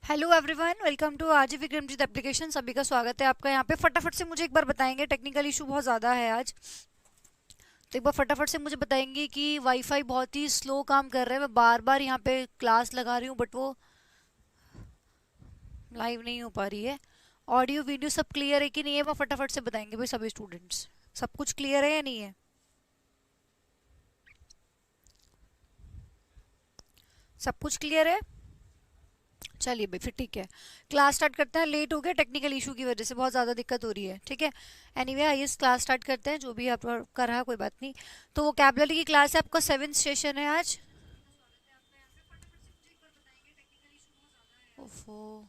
Hello everyone, welcome to RG Vikramjit application. सभी का स्वागत है आपका यहाँ पे। फटाफट से मुझे एक बार बताएंगे, टेक्निकल इशू बहुत ज़्यादा है आज, तो एक बार फटाफट से मुझे बताएंगे कि वाईफाई बहुत ही स्लो काम कर रहा है। मैं बार बार यहाँ पे क्लास लगा रही हूँ बट वो लाइव नहीं हो पा रही है। ऑडियो वीडियो सब क्लियर है कि नहीं है, वो फटाफट से बताएंगे भाई सभी स्टूडेंट्स। सब कुछ क्लियर है या नहीं है? सब कुछ क्लियर है? चलिए भाई फिर ठीक है, क्लास स्टार्ट करते हैं। लेट हो गया टेक्निकल इशू की वजह से, बहुत ज़्यादा दिक्कत हो रही है। ठीक है, एनीवे आइए क्लास स्टार्ट करते हैं। जो भी आप कर रहा है कोई बात नहीं। तो वो कैबलरी की क्लास है, आपका 7th सेशन है आज। ओफो।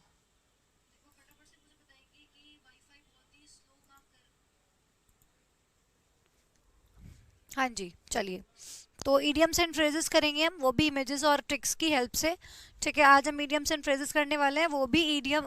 हाँ जी, चलिए। तो इडियम्स एंड फ्रेजेस करेंगे हम, वो भी इमेजेस और ट्रिक्स की हेल्प से। ठीक है, आज हम इडियम्स एंड फ्रेजेस करने वाले हैं, वो भी इडियम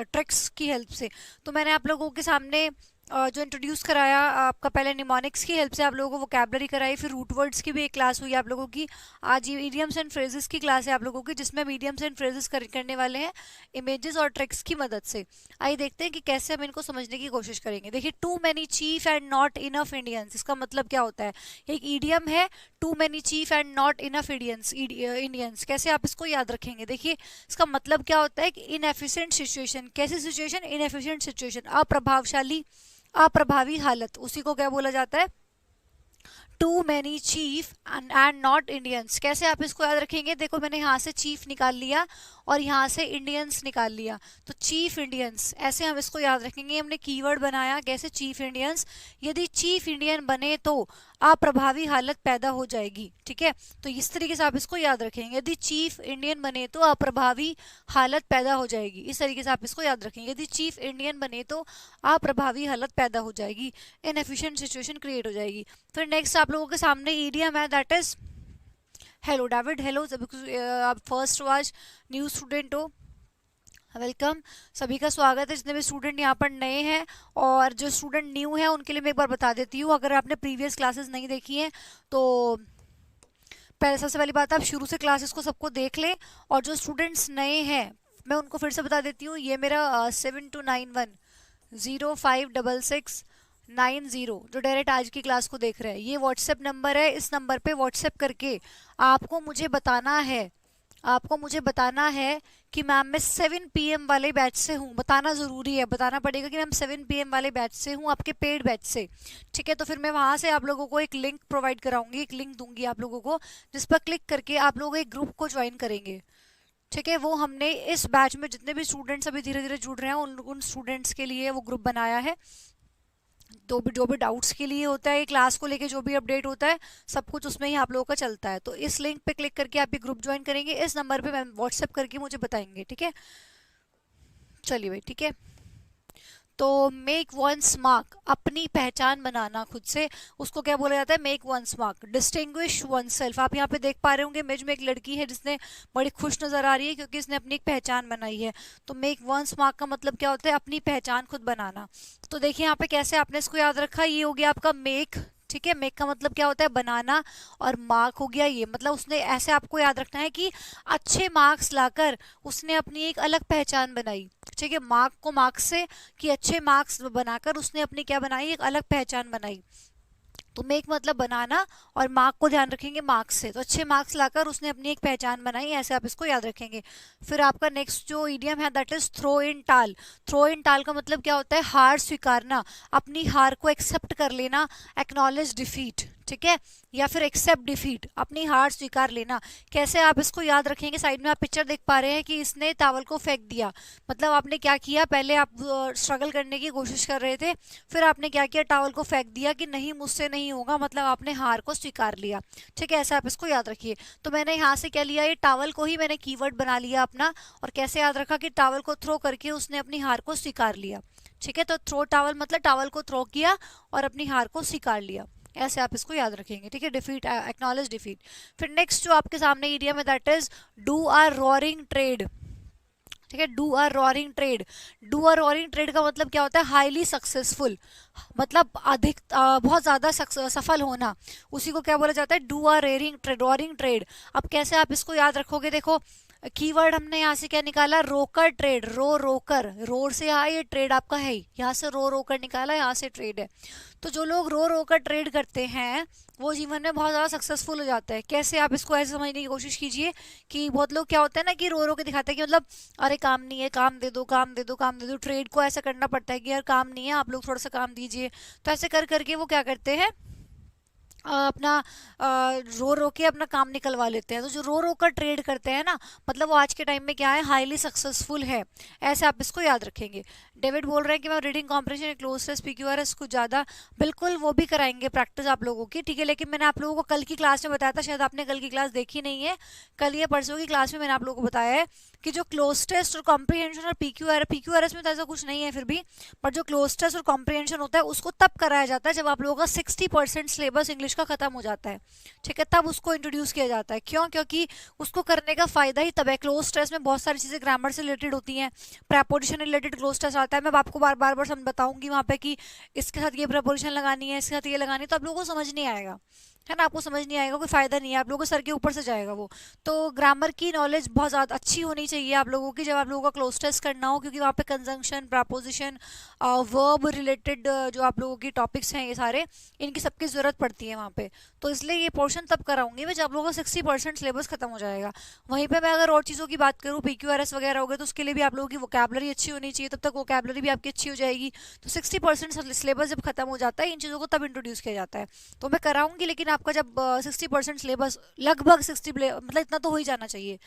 ट्रिक्स की हेल्प से। तो मैंने आप लोगों के सामने जो इंट्रोड्यूस कराया आपका, पहले निमोनिक्स की हेल्प से आप लोगों को वोकैबलरी कराई, फिर रूट वर्ड्स की भी एक क्लास हुई आप लोगों की। आज ये इडियम्स एंड फ्रेजेस की क्लास है आप लोगों की, जिसमें हम इडियम्स एंड फ्रेजेस करने वाले हैं इमेजेस और ट्रिक्स की मदद से। आइए देखते हैं कि कैसे हम इनको समझने की कोशिश करेंगे। देखिए, too many chief and not enough Indians, इसका मतलब क्या होता है? एक ईडियम है, too many chief and not enough Indians. Indians कैसे आप इसको याद रखेंगे? देखिए, इसका मतलब क्या होता है कि इनएफिशिएंट सिचुएशन। कैसी सिचुएशन? इनएफिशिएंट सिचुएशन, अप्रभावशाली, अप्रभावी हालत, उसी को क्या बोला जाता है? Too many chief and not Indians. कैसे आप इसको याद रखेंगे? देखो, मैंने यहाँ से चीफ निकाल लिया और यहाँ से इंडियंस निकाल लिया, तो चीफ इंडियंस, ऐसे हम इसको याद रखेंगे। हमने कीवर्ड बनाया कैसे? Chief Indians. यदि चीफ इंडियन बने तो अप्रभावी हालत पैदा हो जाएगी। ठीक है, तो इस तरीके से आप इसको याद रखेंगे। यदि चीफ इंडियन बने तो अप्रभावी हालत पैदा हो जाएगी, इस तरीके से आप इसको याद रखेंगे। यदि चीफ इंडियन बने तो अप्रभावी हालत पैदा हो जाएगी, इनएफिशिएंट सिचुएशन क्रिएट हो जाएगी। फिर नेक्स्ट आप लोगों के सामने ईडियम है, that is hello David. Hello, आप फर्स्ट आज न्यू स्टूडेंट हो, वेलकम। सभी का स्वागत है जितने भी स्टूडेंट यहाँ पर नए हैं। और जो स्टूडेंट न्यू है उनके लिए मैं एक बार बता देती हूँ, अगर आपने प्रीवियस क्लासेस नहीं देखी हैं तो पहले सबसे पहली बात, आप शुरू से क्लासेस को सबको देख लें। और जो स्टूडेंट्स नए हैं मैं उनको फिर से बता देती हूँ, ये मेरा 7291 0566 90, जो डायरेक्ट आज की क्लास को देख रहे हैं, ये व्हाट्सएप नंबर है। इस नंबर पे व्हाट्सएप करके आपको मुझे बताना है, आपको मुझे बताना है कि मैम मैं 7 PM वाले बैच से हूँ। बताना ज़रूरी है, बताना पड़ेगा कि मैम 7 PM वाले बैच से हूँ, आपके पेड बैच से। ठीक है, तो फिर मैं वहाँ से आप लोगों को एक लिंक प्रोवाइड कराऊंगी, एक लिंक दूंगी आप लोगों को, जिस पर क्लिक करके आप लोग एक ग्रुप को ज्वाइन करेंगे। ठीक है, वो हमने इस बैच में जितने भी स्टूडेंट्स अभी धीरे धीरे जुड़ रहे हैं उन स्टूडेंट्स के लिए वो ग्रुप बनाया है। तो भी जो भी डाउट्स के लिए होता है, क्लास को लेके जो भी अपडेट होता है, सब कुछ उसमें ही आप लोगों का चलता है। तो इस लिंक पे क्लिक करके आप ये ग्रुप ज्वाइन करेंगे, इस नंबर पे मैम व्हाट्सएप करके मुझे बताएंगे। ठीक है, चलिए भाई ठीक है। तो मेक वंस मार्क, अपनी पहचान बनाना खुद से, उसको क्या बोला जाता है? Make one's mark, distinguish one self. आप यहाँ पे देख पा रहे होंगे इमेज में एक लड़की है जिसने बड़ी खुश नजर आ रही है क्योंकि इसने अपनी एक पहचान बनाई है। तो मेक वंस मार्क का मतलब क्या होता है? अपनी पहचान खुद बनाना। तो देखिए यहाँ पे कैसे आपने इसको याद रखा, ये हो गया आपका मेक। ठीक है, मेक का मतलब क्या होता है? बनाना। और मार्क हो गया, ये मतलब उसने, ऐसे आपको याद रखना है कि अच्छे मार्क्स लाकर उसने अपनी एक अलग पहचान बनाई। ठीक है, मार्क को मार्क्स से, कि अच्छे मार्क्स बनाकर उसने अपनी क्या बनाई? एक अलग पहचान बनाई। तो मेक मतलब बनाना, और मार्क को ध्यान रखेंगे मार्क्स से, तो अच्छे मार्क्स लाकर उसने अपनी एक पहचान बनाई, ऐसे आप इसको याद रखेंगे। फिर आपका नेक्स्ट जो ईडियम है दैट इज थ्रो इन टाल। थ्रो इन टाल का मतलब क्या होता है? हार स्वीकारना, अपनी हार को एक्सेप्ट कर लेना, एक्नॉलेज डिफीट। ठीक है, या फिर एक्सेप्ट डिफीट, अपनी हार स्वीकार लेना। कैसे आप इसको याद रखेंगे? साइड में आप पिक्चर देख पा रहे हैं कि इसने टावल को फेंक दिया। मतलब आपने क्या किया? पहले आप स्ट्रगल करने की कोशिश कर रहे थे, फिर आपने क्या किया? टावल को फेंक दिया कि नहीं मुझसे नहीं होगा, मतलब आपने हार को स्वीकार लिया। ठीक है, ऐसे आप इसको याद रखिए। तो मैंने यहाँ से क्या लिया? ये टावल को ही मैंने कीवर्ड बना लिया अपना। और कैसे याद रखा? कि टावल को थ्रो करके उसने अपनी हार को स्वीकार लिया। ठीक है, तो थ्रो टावल मतलब टावल को थ्रो किया और अपनी हार को स्वीकार लिया, ऐसे आप इसको याद रखेंगे। ठीक है, डिफीट, एक्नॉलेज डिफीट। फिर नेक्स्ट जो आपके सामने इडियम है that is do a roaring trade. ठीक है, do a roaring trade. Do a roaring trade का मतलब क्या होता है? हाईली सक्सेसफुल, मतलब अधिक बहुत ज्यादा सफल होना, उसी को क्या बोला जाता है? Do a roaring trade. अब कैसे आप इसको याद रखोगे? देखो, कीवर्ड हमने यहाँ से क्या निकाला, रोकर ट्रेड, रो रोकर, रोर से यहाँ ये ट्रेड आपका है, यहाँ से रो रोकर निकाला, यहाँ से ट्रेड है। तो जो लोग रो रोकर ट्रेड करते हैं वो जीवन में बहुत ज़्यादा सक्सेसफुल हो जाता है। कैसे, आप इसको ऐसे समझने की कोशिश कीजिए कि बहुत लोग क्या होता है ना कि रो रो के दिखाते हैं कि मतलब अरे काम नहीं है, काम दे दो, काम दे दो, काम दे दो। ट्रेड को ऐसा करना पड़ता है कि यार काम नहीं है, आप लोग थोड़ा सा काम दीजिए। तो ऐसे कर करके वो क्या करते हैं, अपना रो रो के अपना काम निकलवा लेते हैं। तो जो रो रो कर ट्रेड करते हैं ना, मतलब वो आज के टाइम में क्या है, हाईली सक्सेसफुल है। ऐसे आप इसको याद रखेंगे। डेविड बोल रहे हैं कि मैं reading comprehension, cloze test, PQRS कुछ ज़्यादा, बिल्कुल वो भी कराएंगे प्रैक्टिस आप लोगों की, ठीक है। लेकिन मैंने आप लोगों को कल की क्लास में बताया था, शायद आपने कल की क्लास देखी नहीं है, कल या परसों की क्लास में मैंने आप लोगों को बताया है कि जो क्लोज टेस्ट और कॉम्प्रिहेंशन और पीक्यूआरएस में तो ऐसा कुछ नहीं है फिर भी, पर जो क्लोज टेस्ट और कॉम्प्रिहेंशन होता है उसको तब कराया जाता है जब आप लोगों का 60% सिलेबस इंग्लिश का खत्म हो जाता है, ठीक है। तब उसको इंट्रोड्यूस किया जाता है। क्यों? क्योंकि उसको करने का फायदा ही तब है। क्लोज टेस्ट में बहुत सारी चीजें ग्रामर से रिलेटेड होती हैं, प्रेपोजिशन रिलेटेड क्लोज टेस्ट आता है। मैं आपको बार बार बताऊंगी वहां पे कि इसके साथ ये प्रेपोजिशन लगानी है, इसके साथ ये लगानी है, तो आप लोगों को समझ नहीं आएगा, है ना, आपको समझ नहीं आएगा, कोई फायदा नहीं है, आप लोगों के सर के ऊपर से जाएगा वो। तो ग्रामर की नॉलेज बहुत ज़्यादा अच्छी होनी चाहिए आप लोगों की जब आप लोगों का क्लोज टेस्ट करना हो, क्योंकि वहाँ पे कंजंक्शन, प्रपोजिशन, वर्ब रिलेटेड जो आप लोगों की टॉपिक्स हैं ये सारे, इनकी सबकी ज़रूरत पड़ती है वहाँ पे। तो इसलिए ये पोर्शन तब कराऊंगी मैं जब आप लोगों का 60% सिलेबस खत्म हो जाएगा। वहीं पर मैं अगर और चीज़ों की बात करूँ, PQRS वगैरह हो गए, तो उसके लिए भी आप लोगों की वोकैबलरी अच्छी होनी चाहिए, तब तक वोकैबलरी भी आपकी अच्छी हो जाएगी। तो 60% सिलेबस जब खत्म हो जाता है इन चीज़ों को तब इंट्रोड्यूस किया जाता है। तो मैं कराऊंगी, लेकिन आपका जब 60% सिलेबस, लगभग 60, मतलब इतना तो हो ही जाना चाहिए,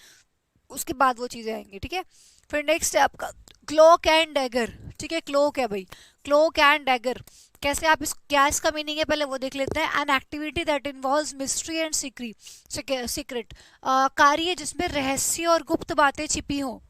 उसके बाद वो चीज़ें आएंगी, ठीक है। फिर नेक्स्ट है आपका क्लॉक एंड डैगर, ठीक है। क्लॉक है भाई, क्लॉक एंड डैगर, कैसे आप इस, क्या इसका मीनिंग है पहले वो देख लेते हैं। An activity that involves mystery and secret, कार्य जिसमें रहस्य और गुप्त बातें छिपी हो,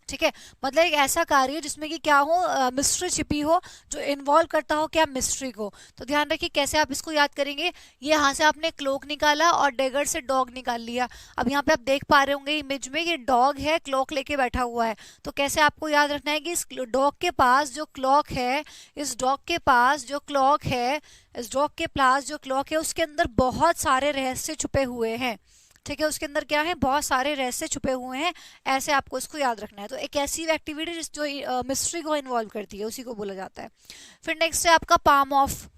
ठीक है। मतलब एक ऐसा कार्य जिसमें कि क्या हो, मिस्ट्री छिपी हो, जो इन्वॉल्व करता हो क्या, मिस्ट्री को। तो ध्यान रखिए कैसे आप इसको याद करेंगे। ये यहाँ से आपने क्लोक निकाला और डेगर से डॉग निकाल लिया। अब यहाँ पे आप देख पा रहे होंगे इमेज में, ये डॉग है, क्लॉक लेके बैठा हुआ है। तो कैसे आपको याद रखना है कि इस डॉग के पास जो क्लॉक है, इस डॉग के पास जो क्लॉक है, इस डॉग के पास जो क्लॉक है उसके अंदर बहुत सारे रहस्य छुपे हुए हैं, ठीक है। उसके अंदर क्या है, बहुत सारे रहस्य छुपे हुए हैं, ऐसे आपको इसको याद रखना है। तो एक ऐसी एक्टिविटी जो मिस्ट्री को इन्वॉल्व करती है उसी को बोला जाता है। फिर नेक्स्ट है आपका पाम ऑफ।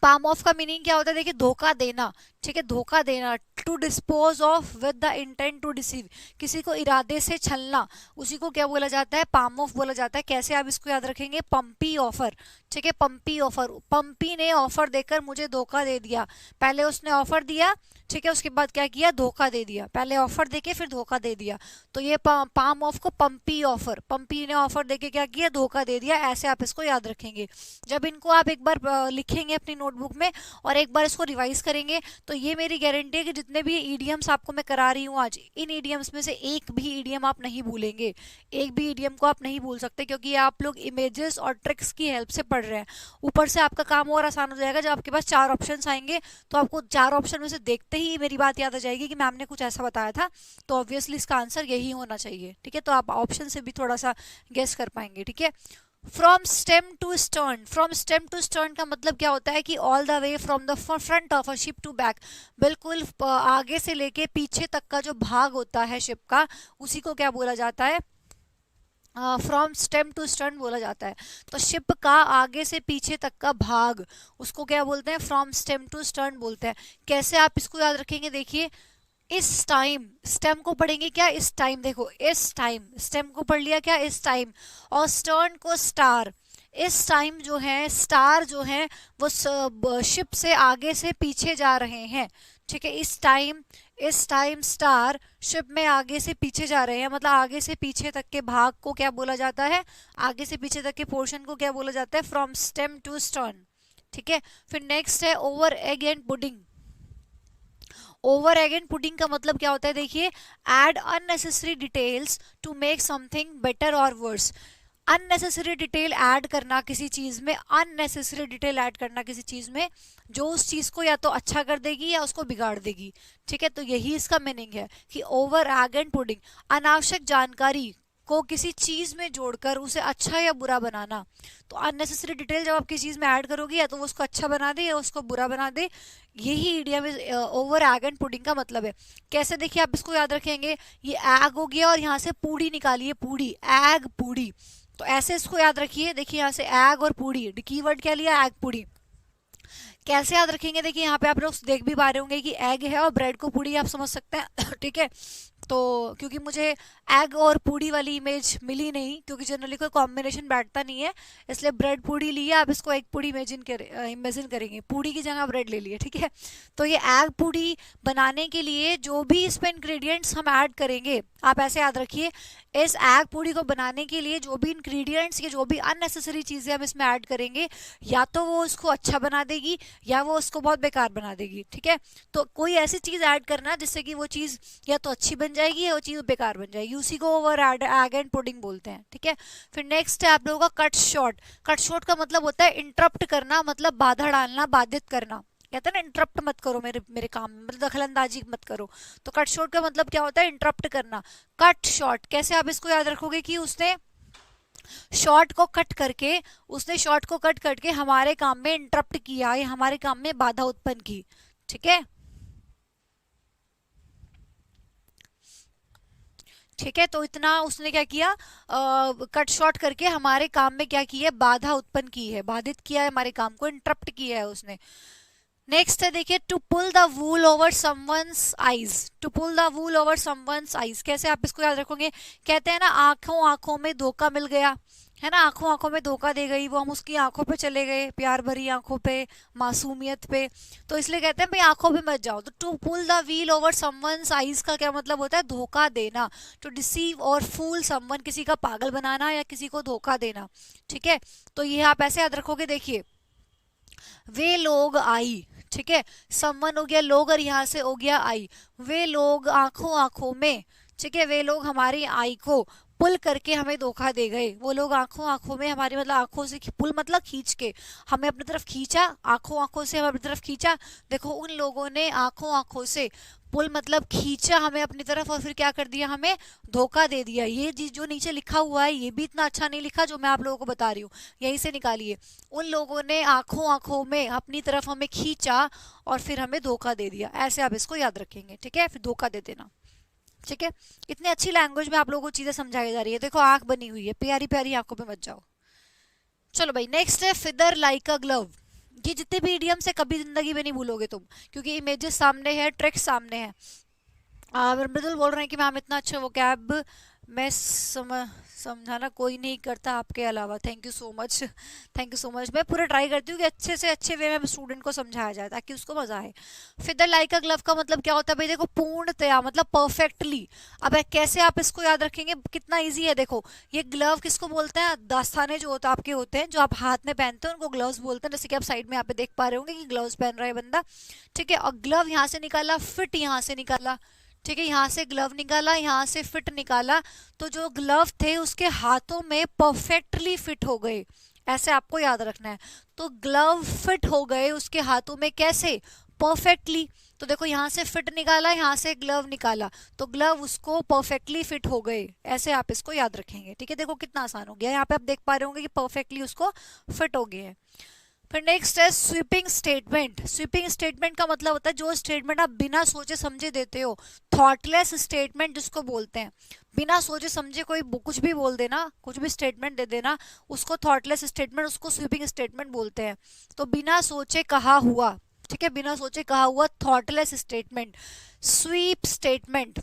पाम ऑफ का मीनिंग क्या होता है, देखिए धोखा देना, ठीक है, धोखा देना। To dispose of with the intent to deceive, किसी को इरादे से छलना, उसी को क्या बोला जाता है, पाम ऑफ बोला जाता है। कैसे आप इसको याद रखेंगे, पंपी ऑफर, ठीक है। पंपी ऑफर, पंपी ने ऑफर देकर मुझे धोखा दे दिया। पहले उसने ऑफर दिया, ठीक है, उसके बाद क्या किया, धोखा दे दिया। पहले ऑफर देके फिर धोखा दे दिया। तो ये पाम ऑफ को पंपी ऑफर, पंपी ने ऑफर देके क्या किया, धोखा दे दिया। ऐसे आप इसको याद रखेंगे। जब इनको आप एक बार लिखेंगे अपनी नोटबुक में और एक बार इसको रिवाइज करेंगे, तो ये मेरी गारंटी है कि जितने भी ईडियम्स आपको मैं करा रही हूँ आज, इन ईडियम्स में से एक भी ईडियम आप नहीं भूलेंगे, एक भी ईडियम को आप नहीं भूल सकते, क्योंकि आप लोग इमेजेस और ट्रिक्स की हेल्प से पढ़ रहे हैं। ऊपर से आपका काम और आसान हो जाएगा जब आपके पास 4 ऑप्शंस आएंगे, तो आपको 4 ऑप्शन में से देखते ही मेरी बात याद आ जाएगी कि मैम ने कुछ ऐसा बताया था, तो ऑब्वियसली इसका आंसर यही होना चाहिए, ठीक है। तो आप ऑप्शन से भी थोड़ा सा गेस कर पाएंगे, ठीक है। From stem to stern, from stem to stern का मतलब क्या होता है कि all the way from the front of a ship to back, बिल्कुल आगे से लेके पीछे तक का जो भाग होता है शिप का, उसी को क्या बोला जाता है, फ्रॉम स्टेम टू स्टर्न बोला जाता है। तो शिप का आगे से पीछे तक का भाग, उसको क्या बोलते हैं, फ्रॉम स्टेम टू स्टर्न बोलते हैं। कैसे आप इसको याद रखेंगे, देखिए इस टाइम, स्टेम को पढ़ेंगे क्या, इस टाइम, देखो इस टाइम, स्टेम को पढ़ लिया क्या, इस टाइम, और स्टर्न को स्टार। इस टाइम जो है, स्टार जो है वो शिप से आगे से पीछे जा रहे हैं, ठीक है। इस टाइम स्टार शिप में आगे से पीछे जा रहे हैं, मतलब आगे से पीछे तक के भाग को क्या बोला जाता है, आगे से पीछे तक के पोर्शन को क्या बोला जाता है, फ्रॉम स्टेम टू स्टर्न, ठीक है। फिर नेक्स्ट है over egg and pudding. Over egg and pudding का मतलब क्या होता है, देखिए add unnecessary details to make something better और वर्स। अननेसेसरी डिटेल ऐड करना किसी चीज में, अननेसेसरी डिटेल ऐड करना किसी चीज में जो उस चीज को या तो अच्छा कर देगी या उसको बिगाड़ देगी, ठीक है। तो यही इसका मीनिंग है कि ओवर एग एंड पुडिंग, अनावश्यक जानकारी को किसी चीज में जोड़कर उसे अच्छा या बुरा बनाना। तो अननेसेसरी डिटेल जब आप किसी चीज में ऐड करोगे या तो वो उसको अच्छा बना दे या उसको बुरा बना दे, यही idiom over egg and pudding का मतलब है। कैसे देखिए आप इसको याद रखेंगे, ये एग हो गया और यहाँ से पूड़ी निकालिए, पूड़ी, एग पूड़ी, तो ऐसे इसको याद रखिए। देखिए यहाँ से एग और पूड़ी, कीवर्ड क्या लिया, एग पूड़ी। कैसे याद रखेंगे, देखिए यहाँ पे आप लोग देख भी पा रहे होंगे कि एग है और ब्रेड को पूड़ी आप समझ सकते हैं ठीक है। तो क्योंकि मुझे एग और पूड़ी वाली इमेज मिली नहीं, क्योंकि जनरली कोई कॉम्बिनेशन बैठता नहीं है, इसलिए ब्रेड पूड़ी ली है, आप इसको एग पूड़ी इमेजिन करेंगे, पूड़ी की जगह ब्रेड ले लिए, ठीक है। तो ये एग पूड़ी बनाने के लिए जो भी इसमें इंग्रेडिएंट्स हम ऐड करेंगे, आप ऐसे याद रखिए, इस एग पूड़ी को बनाने के लिए जो भी इंग्रेडिएंट्स, ये जो भी अननेसेसरी चीजें हम इसमें ऐड करेंगे, या तो वो उसको अच्छा बना देगी या वो उसको बहुत बेकार बना देगी, ठीक है। तो कोई ऐसी चीज ऐड करना जिससे कि वो चीज या तो अच्छी बन जाएगी या वो चीज बेकार बन जाएगी, उसी को ओवर एग एंड पुडिंग बोलते हैं, ठीक है। फिर नेक्स्ट है आप लोगों का कट शॉर्ट। कट शॉर्ट का मतलब होता है इंटरप्ट करना, मतलब बाधा डालना, बाधित करना। कहते हैं ना इंटरप्ट मत करो मेरे काम में, मतलब दखल अंदाजी मत करो। तो कट शॉर्ट का मतलब क्या होता है, इंटरप्ट करना। कट शॉर्ट कैसे आप इसको याद रखोगे कि उसने शॉर्ट को कट करके हमारे काम में इंटरप्ट किया या हमारे काम में बाधा उत्पन्न की, ठीक है। ठीक है, तो इतना उसने क्या किया, कट शॉर्ट करके हमारे काम में क्या की है, बाधा उत्पन्न की है, बाधित किया है, हमारे काम को इंटरप्ट किया है उसने। नेक्स्ट है देखिए, to pull the wool over someone's eyes. To pull the wool over someone's eyes, कैसे आप इसको याद रखोगे, कहते हैं ना आंखों आंखों में धोखा मिल गया, है ना, आंखों आंखों में धोखा दे गई, वो हम उसकी आंखों पे चले गए, प्यार भरी आंखों पे, मासूमियत पे, तो इसलिए कहते हैं भाई आंखों पे मत जाओ। तो to pull the wheel over someone's eyes का क्या मतलब होता है, धोखा देना। टू डिसीव और फूल समवन, किसी का पागल बनाना या किसी को धोखा देना, ठीक है। तो ये आप ऐसे याद रखोगे, देखिए वे लोग आई, ठीक है, समवन हो गया लोग और यहाँ से हो गया आई, वे लोग आंखों आंखों में, ठीक है, वे लोग हमारी आई को पुल करके हमें धोखा दे गए। वो लोग आंखों आंखों में हमारी, मतलब आंखों से, पुल मतलब खींच के, हमें अपनी तरफ खींचा, आंखों आंखों से हमें अपनी तरफ खींचा। देखो उन लोगों ने आंखों आंखों से, पुल मतलब खींचा हमें अपनी तरफ, और फिर क्या कर दिया, हमें धोखा दे दिया। ये चीज जो नीचे लिखा हुआ है ये भी इतना अच्छा नहीं लिखा जो मैं आप लोगों को बता रही हूँ, यहीं से निकालिए। उन लोगों ने आंखों आंखों में अपनी तरफ हमें खींचा और फिर हमें धोखा दे दिया, ऐसे आप इसको याद रखेंगे, ठीक है, फिर धोखा दे देना, ठीक है। इतनी अच्छी लैंग्वेज में आप लोगों को चीजें समझाई जा रही है। देखो आंख बनी हुई है, प्यारी प्यारी आंखों पे मत जाओ। चलो भाई नेक्स्ट है फिदर लाइक अ ग्लव। ये जितने भी इडियम्स है कभी जिंदगी में नहीं भूलोगे तुम, क्योंकि इमेजेस सामने है, ट्रिक्स सामने है। मृदुल बोल रहे हैं कि मैम इतना अच्छा वो कैब मैं समझाना कोई नहीं करता आपके अलावा। Thank you so much, thank you so much. मैं पूरा ट्राई करती हूँ कि अच्छे से अच्छे वे में स्टूडेंट को समझाया जाए ताकि उसको मजा आए। फिदर लाइक अ ग्लव का मतलब क्या होता है भाई, देखो पूर्णतया मतलब परफेक्टली। अब कैसे आप इसको याद रखेंगे, कितना ईजी है। देखो ये ग्लव किसको बोलते हैं, दस्ताने जो होता आपके होते हैं जो आप हाथ में पहनते हैं उनको ग्लव्स बोलते हैं। जैसे कि आप साइड में यहाँ पे देख पा रहे होंगे कि ग्लव्स पहन रहा है बंदा, ठीक है। और ग्लव यहाँ से निकाला, फिट यहाँ से निकाला, ठीक है, यहाँ से ग्लव निकाला, यहाँ से फिट निकाला, तो जो ग्लव थे उसके हाथों में परफेक्टली फिट हो गए, ऐसे आपको याद रखना है। तो ग्लव फिट हो गए उसके हाथों में, कैसे, परफेक्टली। तो देखो यहाँ से फिट निकाला, यहाँ से ग्लव निकाला, तो ग्लव उसको परफेक्टली फिट हो गए, ऐसे आप इसको याद रखेंगे, ठीक है। देखो कितना आसान हो गया, यहाँ पे आप देख पा रहे होंगे कि परफेक्टली उसको फिट हो गए हैं। फिर नेक्स्ट है स्वीपिंग स्टेटमेंट। स्वीपिंग स्टेटमेंट का मतलब होता है जो स्टेटमेंट आप बिना सोचे समझे देते हो, थॉटलेस स्टेटमेंट जिसको बोलते हैं। बिना सोचे समझे कोई कुछ भी बोल देना, कुछ भी स्टेटमेंट दे देना, उसको थॉटलेस स्टेटमेंट, उसको स्वीपिंग स्टेटमेंट बोलते हैं। तो बिना सोचे कहा हुआ, ठीक है, बिना सोचे कहा हुआ थॉटलेस स्टेटमेंट। स्वीप स्टेटमेंट,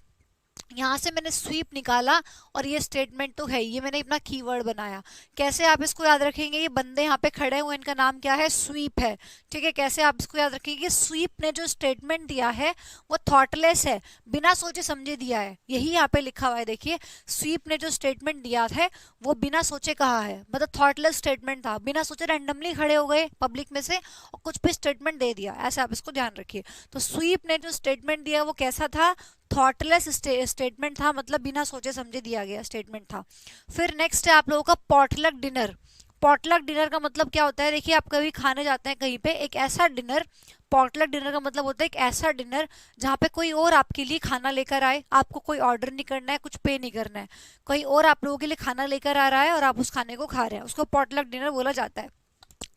यहाँ से मैंने स्वीप निकाला और ये स्टेटमेंट तो है, ये मैंने अपना कीवर्ड बनाया। कैसे आप इसको याद रखेंगे, ये बंदे यहाँ पे खड़े हुए इनका नाम क्या है, स्वीप है, ठीक है। कैसे आप इसको याद रखेंगे, स्वीप ने जो स्टेटमेंट दिया है वो थॉटलेस है, बिना सोचे समझे दिया है, यही यहाँ पे लिखा हुआ है। देखिए स्वीप ने जो स्टेटमेंट दिया है वो बिना सोचे कहा है, मतलब थॉटलेस स्टेटमेंट था, बिना सोचे रैंडमली खड़े हो गए पब्लिक में से और कुछ भी स्टेटमेंट दे दिया, ऐसे आप इसको ध्यान रखिए। तो स्वीप ने जो स्टेटमेंट दिया वो कैसा था, थॉटलेस स्टेटमेंट था, मतलब बिना सोचे समझे दिया गया स्टेटमेंट था। फिर नेक्स्ट है आप लोगों का पॉटलक डिनर। पॉटलक डिनर का मतलब क्या होता है, देखिए आप कभी खाने जाते हैं कहीं पे, एक ऐसा डिनर, पॉटलक डिनर का मतलब होता है एक ऐसा डिनर जहाँ पे कोई और आपके लिए खाना लेकर आए, आपको कोई ऑर्डर नहीं करना है, कुछ पे नहीं करना है, कोई और आप लोगों के लिए खाना लेकर आ रहा है और आप उस खाने को खा रहे हैं, उसको पॉटलक डिनर बोला जाता है।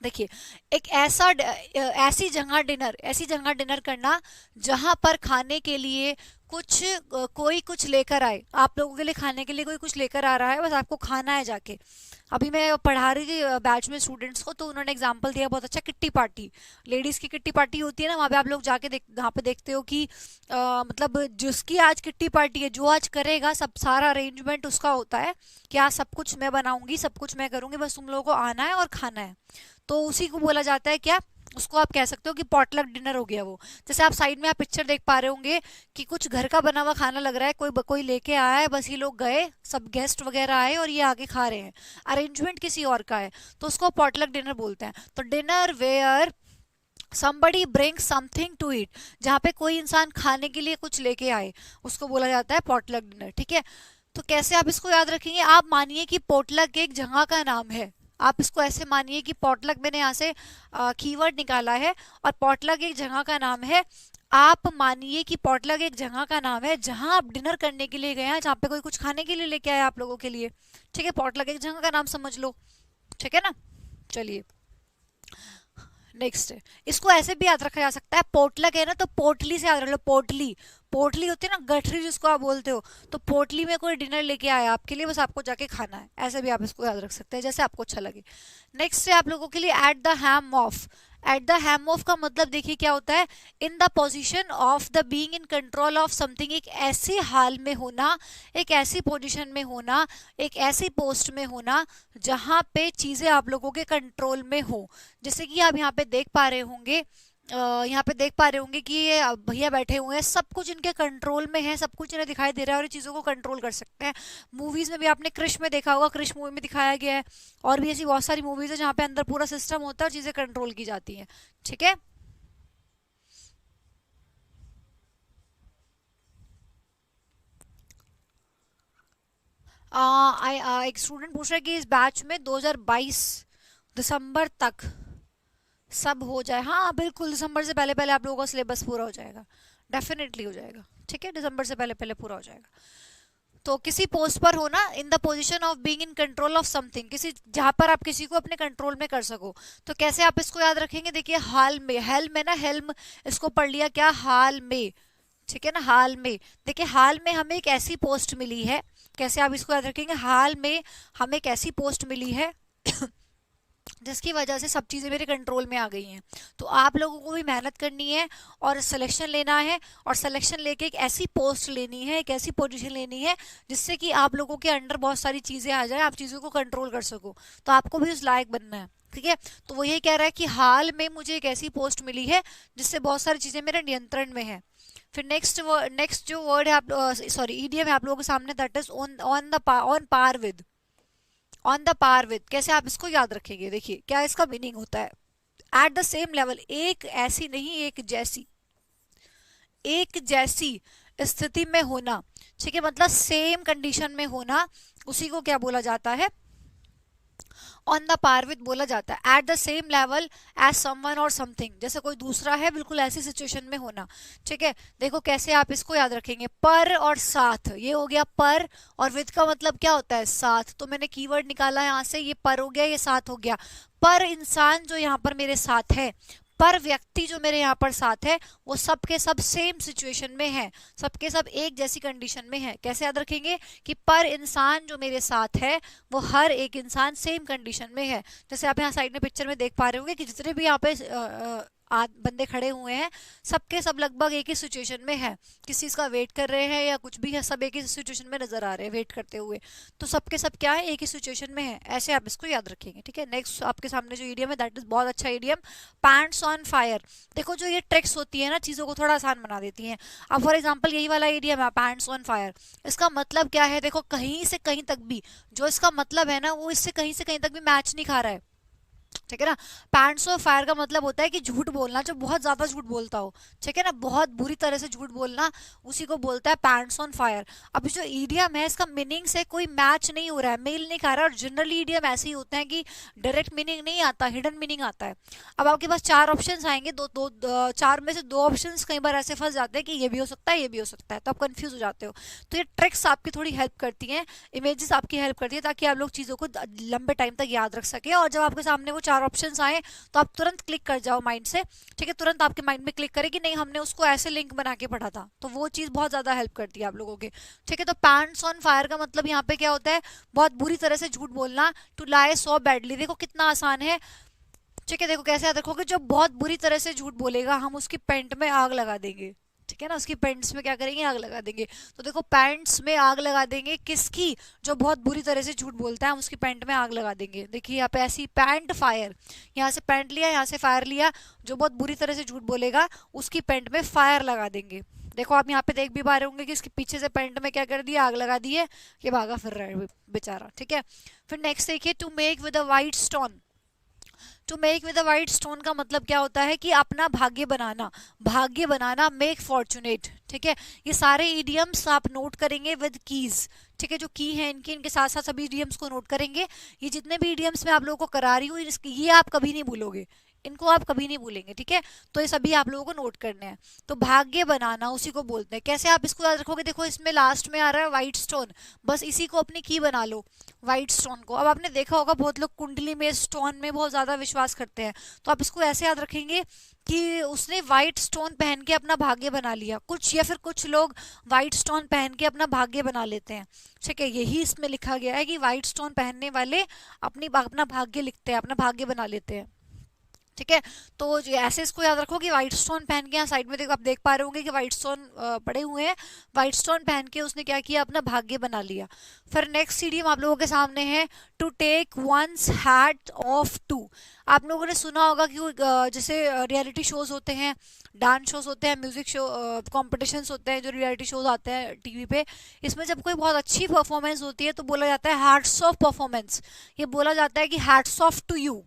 देखिए, एक ऐसी जगह डिनर करना जहां पर खाने के लिए कोई कुछ लेकर आए, आप लोगों के लिए खाने के लिए कोई कुछ लेकर आ रहा है, बस आपको खाना है जाके। अभी मैं पढ़ा रही थी बैच में स्टूडेंट्स को, तो उन्होंने एग्जांपल दिया बहुत अच्छा, किट्टी पार्टी, लेडीज की किट्टी पार्टी होती है ना, वहाँ पे आप लोग जाके वहाँ पे देखते हो कि मतलब जिसकी आज किट्टी पार्टी है, जो आज करेगा, सब सारा अरेंजमेंट उसका होता है, क्या सब कुछ मैं बनाऊंगी, सब कुछ मैं करूंगी, बस तुम लोगों को आना है और खाना है। तो उसी को बोला जाता है क्या, उसको आप कह सकते हो कि पॉटलक डिनर हो गया वो। जैसे आप साइड में आप पिक्चर देख पा रहे होंगे कि कुछ घर का बना हुआ खाना लग रहा है, कोई लेके आया है, बस ये लोग गए, सब गेस्ट वगैरह आए और ये आके खा रहे हैं, अरेंजमेंट किसी और का है, तो उसको पॉटलक डिनर बोलते हैं। तो dinner where somebody brings something to eat, जहाँ पे कोई इंसान खाने के लिए कुछ लेके आए, उसको बोला जाता है पॉटलक डिनर। ठीक है, तो कैसे आप इसको याद रखेंगे, आप मानिए कि पोटलक एक जगह का नाम है, आप इसको ऐसे मानिए कि पॉटलक, मैंने यहाँ से कीवर्ड निकाला है और पॉटलक एक जगह का नाम है। आप मानिए कि पॉटलक एक जगह का नाम है जहां आप डिनर करने के लिए गए हैं, जहाँ पे कोई कुछ खाने के लिए लेके आया आप लोगों के लिए। ठीक है, पॉटलक एक जगह का नाम समझ लो, ठीक है ना। चलिए नेक्स्ट, इसको ऐसे भी याद रखा जा सकता है, पोटलक है ना, तो पोटली से याद रख लो, पोटली, पोटली होती है ना, गठरी जिसको आप बोलते हो, तो पोटली में कोई डिनर लेके आया आपके लिए, बस आपको जाके खाना है, ऐसे भी आप इसको याद रख सकते हैं, जैसे आपको अच्छा लगे। नेक्स्ट है आप लोगों के लिए at the ham of. At the ham of का मतलब देखिए क्या होता है, in the position of the being in control of something, एक ऐसे हाल में होना, एक ऐसी पोजीशन में होना, एक ऐसी पोस्ट में होना जहां पे चीजें आप लोगों के कंट्रोल में हो। जैसे कि आप यहाँ पे देख पा रहे होंगे, यहाँ पे देख पा रहे होंगे कि ये भैया बैठे हुए हैं, सब कुछ इनके कंट्रोल में है, सब कुछ इन्हें दिखाई दे रहा है और ये चीज़ों को कंट्रोल कर सकते हैं। मूवीज में भी आपने क्रिश में देखा होगा, क्रिश मूवी में दिखाया गया है, और भी ऐसी बहुत सारी मूवीज है जहाँ पे अंदर पूरा सिस्टम होता है और चीज़ें कंट्रोल की जाती हैं। ठीक है, एक स्टूडेंट पूछ रहा है कि इस बैच में 2022 दिसंबर तक सब हो जाए। हाँ बिल्कुल, दिसंबर से पहले पहले आप लोगों का सिलेबस पूरा हो जाएगा, डेफिनेटली हो जाएगा। ठीक है, दिसंबर से पहले पहले पूरा हो जाएगा। तो किसी पोस्ट पर हो ना, in the position of being in control of something, किसी जहां पर आप किसी को अपने कंट्रोल में कर सको, तो कैसे आप इसको याद रखेंगे, देखिए हाल में, हेल्म है ना, हेल्म, इसको पढ़ लिया क्या, हाल में। ठीक है ना, हाल में, देखिए हाल में हमें एक ऐसी पोस्ट मिली है, कैसे आप इसको याद रखेंगे, हाल में हमें एक ऐसी पोस्ट मिली है जिसकी वजह से सब चीज़ें मेरे कंट्रोल में आ गई हैं। तो आप लोगों को भी मेहनत करनी है और सिलेक्शन लेना है, और सिलेक्शन लेके एक ऐसी पोस्ट लेनी है, एक ऐसी पोजीशन लेनी है जिससे कि आप लोगों के अंडर बहुत सारी चीज़ें आ जाए, आप चीज़ों को कंट्रोल कर सको। तो आपको भी उस लायक बनना है। ठीक है, तो वो ये कह रहा है कि हाल में मुझे एक ऐसी पोस्ट मिली है जिससे बहुत सारी चीज़ें मेरे नियंत्रण में है। फिर नेक्स्ट जो वर्ड है, आप सॉरी ईडीएम है आप लोगों के सामने, that is on par with. On the par with कैसे आप इसको याद रखेंगे, देखिए क्या इसका मीनिंग होता है, एट द सेम लेवल, एक ऐसी नहीं, एक जैसी, एक जैसी स्थिति में होना। ठीक है, मतलब सेम कंडीशन में होना, उसी को क्या बोला जाता है, ऑन द पार विद बोला जाता है। At the same level as someone और समथिंग, जैसे कोई दूसरा है, बिल्कुल ऐसी सिचुएशन में होना। ठीक है, देखो कैसे आप इसको याद रखेंगे, पर और साथ, ये हो गया पर, और विद का मतलब क्या होता है, साथ। तो मैंने कीवर्ड निकाला यहाँ से, ये पर हो गया, ये साथ हो गया। पर इंसान जो यहाँ पर मेरे साथ है, पर व्यक्ति जो मेरे यहाँ पर साथ है, वो सब के सब सेम सिचुएशन में है, सबके सब एक जैसी कंडीशन में है। कैसे याद रखेंगे कि पर इंसान जो मेरे साथ है, वो हर एक इंसान सेम कंडीशन में है। जैसे आप यहाँ साइड में पिक्चर में देख पा रहे होंगे कि जितने भी यहाँ पे बंदे खड़े हुए हैं, सबके सब लगभग एक ही सिचुएशन में है, किसी का वेट कर रहे हैं या कुछ भी है, सब एक ही सिचुएशन में नजर आ रहे हैं वेट करते हुए। तो सबके सब क्या है, एक ही सिचुएशन में है, ऐसे आप इसको याद रखेंगे। ठीक है, नेक्स्ट आपके सामने जो इडियम है, दैट इज बहुत अच्छा इडियम, पैंट्स ऑन फायर। देखो जो ये ट्रिक्स होती है ना, चीजों को थोड़ा आसान बना देती हैं। अब फॉर एग्जाम्पल यही वाला इडियम है, पैंट्स ऑन फायर, इसका मतलब क्या है, देखो कहीं से कहीं तक भी जो इसका मतलब है ना, वो इससे कहीं से कहीं तक भी मैच नहीं खा रहा है। ठीक है ना। पैंट्स ऑन फायर का मतलब होता है कि झूठ बोलना, जो बहुत ज्यादा झूठ बोलता हो, ठीक है ना, बहुत बुरी तरह से झूठ बोलना, उसी को बोलता है पैंट्स ऑन फायर। अभी जो ईडियम है इसका मीनिंग से कोई मैच नहीं हो रहा है, मेल नहीं खा रहा, और जनरली ईडियम ऐसे ही होते हैं कि डायरेक्ट मीनिंग नहीं आता, हिडन मीनिंग आता है। अब आपके पास चार ऑप्शंस आएंगे, चार में से दो ऑप्शंस कई बार ऐसे फंस जाते हैं कि ये भी हो सकता है, ये भी हो सकता है, तो आप कंफ्यूज हो जाते हो। तो ये ट्रिक्स आपकी थोड़ी हेल्प करती हैं, इमेजेस आपकी हेल्प करती है, ताकि आप लोग चीज़ों को लंबे टाइम तक याद रख सके, और जब आपके सामने वो चार ऑप्शंस आए तो आप तुरंत क्लिक कर जाओ माइंड से, ठीक है, तुरंत आपके माइंड में क्लिक करे कि नहीं हमने उसको ऐसे लिंक बना के पढ़ा था, तो वो चीज़ बहुत ज़्यादा हेल्प करती है आप लोगों के। ठीक है, तो पैंट्स ऑन फायर का मतलब यहाँ पे क्या होता है, बहुत बुरी तरह से झूठ बोलना, टू लाई सो बैडली। देखो कितना आसान है, ठीक है, देखो कैसे याद रखोगे, जो बहुत बुरी तरह से झूठ बोलेगा हम उसकी पेंट में आग लगा देंगे, ठीक है ना, उसकी पेंट्स में क्या करेंगे, आग लगा देंगे। तो देखो पेंट्स में आग लगा देंगे किसकी, जो बहुत बुरी तरह से झूठ बोलता है हम उसकी पेंट में आग लगा देंगे। देखिए यहाँ पे ऐसी पैंट फायर, यहाँ से पेंट लिया, यहाँ से फायर लिया, जो बहुत बुरी तरह से झूठ बोलेगा उसकी पेंट में फायर लगा देंगे। देखो आप यहाँ पे देख भी पा रहे होंगे कि इसके पीछे से पेंट में क्या कर दिया, आग लगा दी है, ये भागा फिर रहा है बेचारा। ठीक है, फिर नेक्स्ट देखिए, to make with a white stone. To make with a white stone का मतलब क्या होता है कि अपना भाग्य बनाना, भाग्य बनाना, मेक फॉर्चुनेट। ठीक है, ये सारे इडियम्स आप नोट करेंगे विद कीज, ठीक है, जो की है इनकी, इनके साथ साथ सभी इडियम्स को नोट करेंगे। ये जितने भी इडियम्स मैं आप लोगों को करा रही हूँ ये आप कभी नहीं भूलोगे, इनको आप कभी नहीं भूलेंगे, ठीक है, तो ये सभी आप लोगों को नोट करने हैं। तो भाग्य बनाना उसी को बोलते हैं। कैसे आप इसको याद रखोगे, देखो इसमें लास्ट में आ रहा है व्हाइट स्टोन, बस इसी को अपनी की बना लो, व्हाइट स्टोन को। अब आपने देखा होगा बहुत लोग कुंडली में स्टोन में बहुत ज्यादा विश्वास करते हैं, तो आप इसको ऐसे याद रखेंगे कि उसने व्हाइट स्टोन पहन के अपना भाग्य बना लिया कुछ, या फिर कुछ लोग व्हाइट स्टोन पहन के अपना भाग्य बना लेते हैं। ठीक है, यही इसमें लिखा गया है कि व्हाइट स्टोन पहनने वाले अपना भाग्य लिखते हैं, अपना भाग्य बना लेते हैं। ठीक है, तो ऐसे इसको याद रखो कि व्हाइट स्टोन पहन के, यहाँ साइड में देखो आप देख पा रहे होंगे कि व्हाइट स्टोन पड़े हुए हैं, व्हाइट स्टोन पहन के उसने क्या किया, अपना भाग्य बना लिया। फिर नेक्स्ट सीढ़ी आप लोगों के सामने है, to take one's hat off to. आप लोगों ने सुना होगा कि जैसे रियलिटी शोज होते हैं, डांस शोज होते हैं, म्यूजिक शो कॉम्पिटिशन्स होते हैं, जो रियलिटी शोज आते हैं टीवी पे, इसमें जब कोई बहुत अच्छी परफॉर्मेंस होती है तो बोला जाता है हैट्स ऑफ परफॉर्मेंस। ये बोला जाता है कि हैट्स ऑफ टू यू,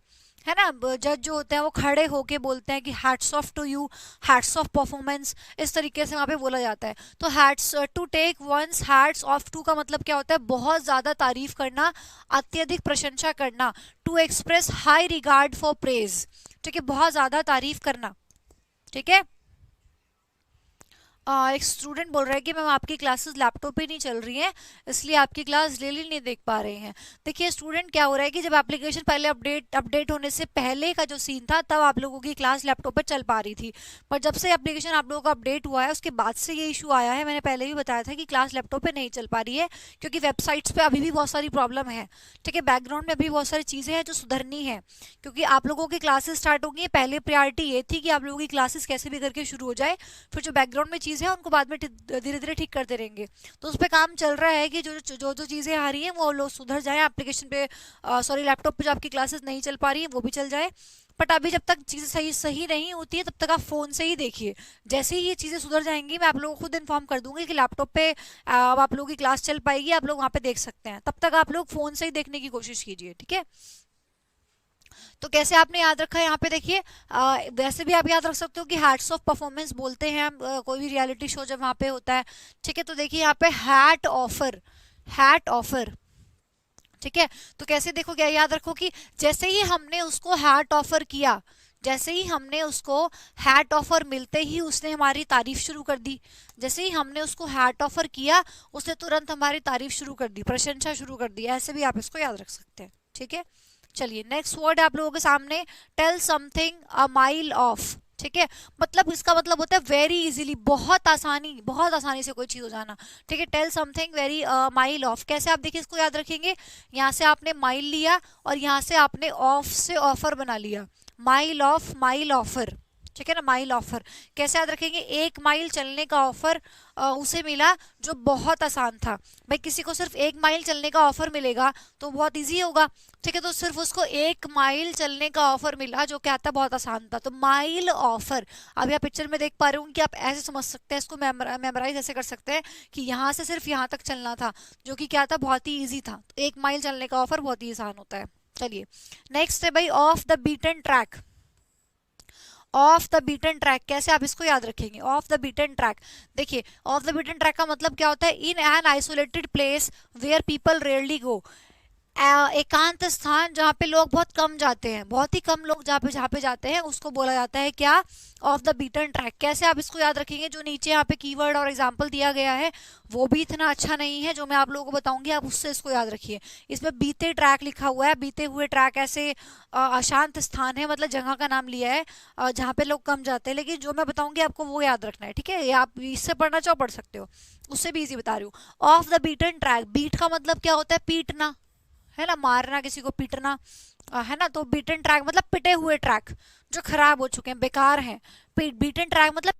है ना, जज जो होते हैं वो खड़े होके बोलते हैं कि hats off to you, hats off performance, इस तरीके से वहाँ पे बोला जाता है। तो hats, to take one's hats off to का मतलब क्या होता है, बहुत ज़्यादा तारीफ करना, अत्यधिक प्रशंसा करना, to express high regard for praise. ठीक है, बहुत ज़्यादा तारीफ करना। ठीक है, एक स्टूडेंट बोल रहा है कि मैम आपकी क्लासेस लैपटॉप पे नहीं चल रही हैं, इसलिए आपकी क्लास डेली नहीं देख पा रहे हैं। देखिए स्टूडेंट, क्या हो रहा है कि जब एप्लीकेशन पहले अपडेट होने से पहले का जो सीन था, तब आप लोगों की क्लास लैपटॉप पे चल पा रही थी, पर जब से एप्लीकेशन आप लोगों का अपडेट हुआ है उसके बाद से ये इशू आया है। मैंने पहले भी बताया था कि क्लास लैपटॉप पे नहीं चल पा रही है, क्योंकि वेबसाइट्स पे अभी भी बहुत सारी प्रॉब्लम है। ठीक है, बैकग्राउंड में अभी बहुत सारी चीज़ें हैं जो सुधरनी है, क्योंकि आप लोगों की क्लासेस स्टार्ट होंगी, पहले प्रायोरिटी ये थी कि आप लोगों की क्लासेस कैसे भी करके शुरू हो जाए, फिर जो बैकग्राउंड में चीज़ है उनको बाद में धीरे धीरे ठीक करते रहेंगे। तो उस पर काम चल रहा है कि जो चीज़ें आ रही हैं वो लोग सुधर जाए, एप्लीकेशन पे सॉरी लैपटॉप पे जो आपकी क्लासेस नहीं चल पा रही है वो भी चल जाए। बट अभी जब तक चीज़ें सही सही नहीं होती है तब तक आप फ़ोन से ही देखिए, जैसे ही ये चीज़ें सुधर जाएंगी मैं आप लोगों को खुद इन्फॉर्म कर दूंगी कि लैपटॉप पे अब आप लोगों की क्लास चल पाएगी, आप लोग वहाँ पे देख सकते हैं। तब तक आप लोग फ़ोन से ही देखने की कोशिश कीजिए, ठीक है। तो कैसे आपने याद रखा है, यहाँ पे देखिए वैसे भी आप याद रख सकते हो कि हैट्स ऑफ परफॉर्मेंस बोलते हैं हम कोई भी रियलिटी शो जब वहाँ पे होता है। ठीक है, तो देखिए यहाँ पे हैट ऑफर, हैट ऑफर। ठीक है, तो कैसे, देखो क्या याद रखो कि जैसे ही हमने उसको हैट ऑफर किया, जैसे ही हमने उसको हैट ऑफर मिलते ही उसने हमारी तारीफ शुरू कर दी, जैसे ही हमने उसको हैट ऑफर किया उसने तुरंत हमारी तारीफ शुरू कर दी, प्रशंसा शुरू कर दी। ऐसे भी आप इसको याद रख सकते हैं, ठीक है। चलिए नेक्स्ट वर्ड आप लोगों के सामने, tell something a mile off. ठीक है, मतलब इसका मतलब होता है वेरी इजीली, बहुत आसानी से कोई चीज हो जाना। ठीक है, tell something very mile off. कैसे आप देखिए इसको याद रखेंगे, यहाँ से आपने माइल लिया और यहाँ से आपने ऑफ से ऑफर बना लिया, माइल ऑफ, माइल ऑफर। ठीक है ना, माइल ऑफर कैसे याद रखेंगे, 1 माइल चलने का ऑफर उसे मिला जो बहुत आसान था। भाई किसी को सिर्फ 1 माइल चलने का ऑफर मिलेगा तो बहुत इजी होगा। ठीक है, तो सिर्फ उसको 1 माइल चलने का ऑफर मिला जो क्या था, बहुत आसान था, तो माइल ऑफर। अब यहाँ पिक्चर में देख पा रहे हूँ कि आप ऐसे समझ सकते हैं इसको, मेमोराइज ऐसे कर सकते हैं कि यहाँ से सिर्फ यहाँ तक चलना था, जो कि क्या था, बहुत ही ईजी था। तो 1 माइल चलने का ऑफर बहुत ही आसान होता है। चलिए नेक्स्ट है भाई off the beaten track. Off the beaten track कैसे आप इसको याद रखेंगे? ऑफ द बीटन ट्रैक, देखिए ऑफ द बीटन ट्रैक का मतलब क्या होता है? In an isolated place where people rarely go, एकांत स्थान जहाँ पे लोग बहुत कम जाते हैं, बहुत ही कम लोग जहाँ पे जाते हैं उसको बोला जाता है क्या? Of the beaten track. कैसे आप इसको याद रखेंगे? जो नीचे यहाँ पे कीवर्ड और एग्जांपल दिया गया है वो भी इतना अच्छा नहीं है, जो मैं आप लोगों को बताऊंगी आप उससे इसको याद रखिए। इसमें बीते ट्रैक लिखा हुआ है, बीते हुए ट्रैक ऐसे अशांत स्थान है, मतलब जगह का नाम लिया है जहाँ पे लोग कम जाते हैं, लेकिन जो मैं बताऊंगी आपको वो याद रखना है, ठीक है? ये आप इससे पढ़ना चाहो पढ़ सकते हो, उससे भी इजी बता रही हूँ। Off the beaten track, beat का मतलब क्या होता है? पीटना, है ना, मारना, किसी को पीटना, है ना। तो बीटन ट्रैक मतलब पिटे हुए ट्रैक जो खराब हो चुके हैं, बेकार हैं। बीटन ट्रैक मतलब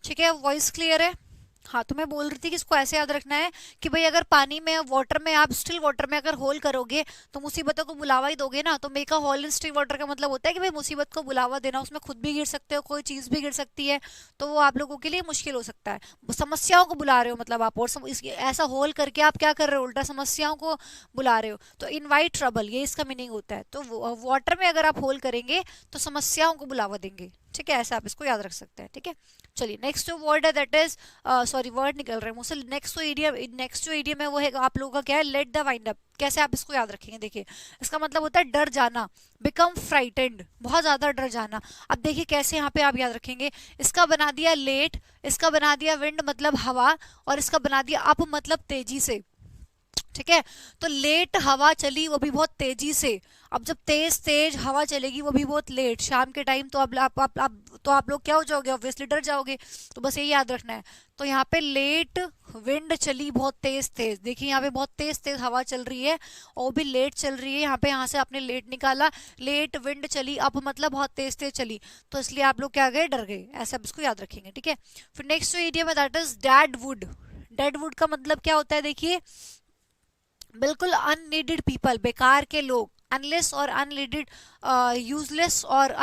ठीक है, वॉइस क्लियर है? हाँ, तो मैं बोल रही थी कि इसको ऐसे याद रखना है कि भाई अगर पानी में, वाटर में, आप स्टिल वाटर में अगर होल करोगे तो मुसीबतों को बुलावा ही दोगे ना। तो make a hole in still water का मतलब होता है कि भाई मुसीबत को बुलावा देना, उसमें खुद भी गिर सकते हो, कोई चीज़ भी गिर सकती है, तो वो आप लोगों के लिए मुश्किल हो सकता है। समस्याओं को बुला रहे हो मतलब आप, और ऐसा होल करके आप क्या कर रहे हो? उल्टा समस्याओं को बुला रहे हो। तो इनवाइट ट्रबल, ये इसका मीनिंग होता है। तो वाटर में अगर आप होल करेंगे तो समस्याओं को बुलावा देंगे, ठीक है? ऐसा आप इसको याद रख सकते हैं, ठीक है? चलिए नेक्स्ट जो वर्ड है दैट इज, सॉरी वर्ड निकल रहा है मुझसे। नेक्स्ट जो इडियम है वो है आप लोगों का क्या है? Let the wind up. कैसे आप इसको याद रखेंगे? देखिए इसका मतलब होता है डर जाना, बिकम फ्राइटेंड, बहुत ज्यादा डर जाना। अब देखिए कैसे यहाँ पे आप याद रखेंगे। इसका बना दिया लेट, इसका बना दिया विंड मतलब हवा, और इसका बना दिया अप मतलब तेजी से, ठीक है? तो लेट हवा चली वो भी बहुत तेजी से। अब जब तेज तेज हवा चलेगी वो भी बहुत लेट, शाम के टाइम, तो आप लोग क्या हो जाओगे? ऑब्वियसली डर जाओगे। तो बस यही याद रखना है। तो यहाँ पे लेट विंड चली बहुत तेज तेज, देखिए यहाँ पे बहुत तेज तेज हवा चल रही है और वो भी लेट चल रही है। यहाँ से आपने लेट निकाला, लेट विंड चली अब मतलब बहुत तेज तेज चली, तो इसलिए आप लोग क्या गए? डर गए। ऐसे आप इसको याद रखेंगे, ठीक है? फिर नेक्स्ट जो इडियम है that is dead would. Dead would का मतलब क्या होता है? देखिए बिल्कुल अननीडेड पीपल, बेकार के लोग, अनलेस और अननीडेड, यूजलेस और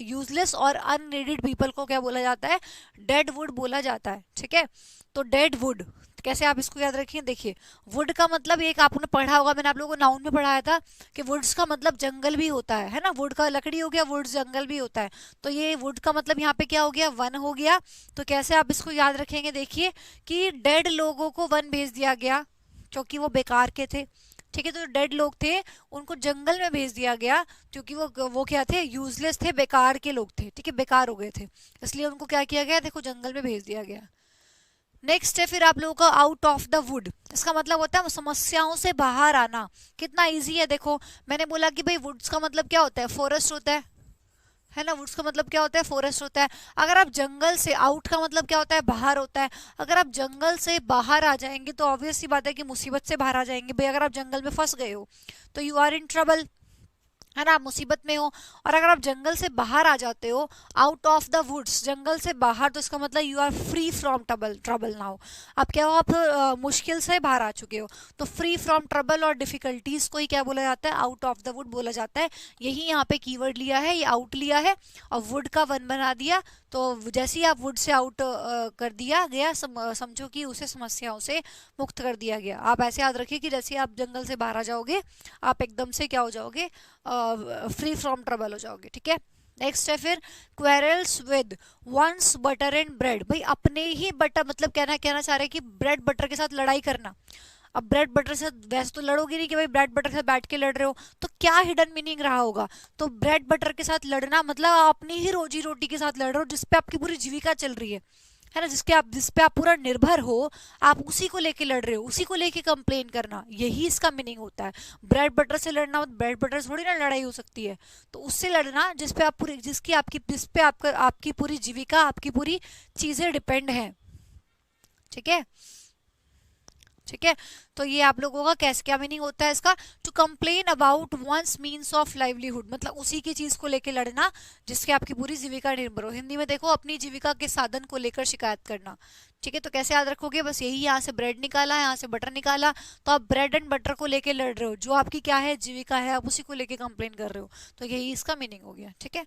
यूजलेस और अननीडेड पीपल को क्या बोला जाता है? डेड वुड बोला जाता है, ठीक है? तो डेड वुड कैसे आप इसको याद रखिए? देखिए वुड का मतलब एक आपने पढ़ा होगा, मैंने आप लोगों को नाउन में पढ़ाया था कि वुड्स का मतलब जंगल भी होता है ना। वुड का लकड़ी हो गया, वुड्स जंगल भी होता है। तो ये वुड का मतलब यहाँ पे क्या हो गया? वन हो गया। तो कैसे आप इसको याद रखेंगे? देखिए कि डेड लोगों को वन भेज दिया गया क्योंकि वो बेकार के थे, ठीक है? तो डेड लोग थे उनको जंगल में भेज दिया गया क्योंकि वो क्या थे? यूजलेस थे, बेकार के लोग थे, ठीक है? बेकार हो गए थे, इसलिए उनको क्या किया गया? देखो जंगल में भेज दिया गया। नेक्स्ट है फिर आप लोगों का आउट ऑफ द वुड। इसका मतलब होता है समस्याओं से बाहर आना। कितना इजी है देखो, मैंने बोला कि भाई वुड्स का मतलब क्या होता है? फॉरेस्ट होता है ना। वुड्स का मतलब क्या होता है? फॉरेस्ट होता है। अगर आप जंगल से, आउट का मतलब क्या होता है? बाहर होता है। अगर आप जंगल से बाहर आ जाएंगे तो ऑब्वियस सी बात है कि मुसीबत से बाहर आ जाएंगे। भाई अगर आप जंगल में फंस गए हो तो यू आर इन ट्रबल, है ना, आप मुसीबत में हो, और अगर आप जंगल से बाहर आ जाते हो, आउट ऑफ द वुड्स, जंगल से बाहर, तो इसका मतलब you are free from trouble, trouble now, आप क्या हो, आप मुश्किल से बाहर आ चुके हो। तो फ्री फ्रॉम ट्रबल और डिफिकल्टीज को ही क्या बोला जाता है, आउट ऑफ द वुड बोला जाता है। यही यहाँ पे कीवर्ड लिया है, ये आउट लिया है और वुड का वन बना दिया। तो जैसे ही आप वुड से आउट कर दिया गया, समझो कि उसे समस्याओं से मुक्त कर दिया गया। आप ऐसे याद रखिए कि जैसे आप जंगल से बाहर आ जाओगे, आप एकदम से क्या हो जाओगे, फ्री फ्रॉम ट्रबल हो जाओगे। ठीक है, नेक्स्ट है फिर quarrels with one's butter and bread. भाई अपने ही बटर, मतलब कहना कहना चाह रहे हैं कि ब्रेड बटर के साथ लड़ाई करना। अब ब्रेड बटर से वैसे तो लड़ोगे नहीं कि भाई ब्रेड बटर के साथ बैठ के लड़ रहे हो, तो क्या हिडन मीनिंग रहा होगा। तो ब्रेड बटर के साथ लड़ना मतलब आप अपनी ही रोजी रोटी के साथ लड़ रहे हो, जिसपे आपकी पूरी जीविका चल रही है ना, जिस पे आप पूरा निर्भर हो, आप उसी को लेके लड़ रहे हो, उसी को लेके कंप्लेन करना, यही इसका मीनिंग होता है। ब्रेड बटर से लड़ना, ब्रेड बटर से थोड़ी ना लड़ाई हो सकती है, तो उससे लड़ना जिस पे आप पूरी, जिस पे आपका आपकी पूरी जीविका, आपकी पूरी चीजें डिपेंड है। ठीक है, ठीक है, तो ये आप लोगों का कैसे, क्या मीनिंग होता है इसका, to complain about one's means of livelihood, मतलब उसी की चीज को लेकर लड़ना जिसके आपकी पूरी जीविका निर्भर हो। हिंदी में देखो, अपनी जीविका के साधन को लेकर शिकायत करना। ठीक है, तो कैसे याद रखोगे, बस यही, यहाँ से ब्रेड निकाला, यहाँ से बटर निकाला, तो आप ब्रेड एंड बटर को लेके लड़ रहे हो, जो आपकी क्या है, जीविका है, आप उसी को लेके कंप्लेन कर रहे हो, तो यही इसका मीनिंग हो गया। ठीक है,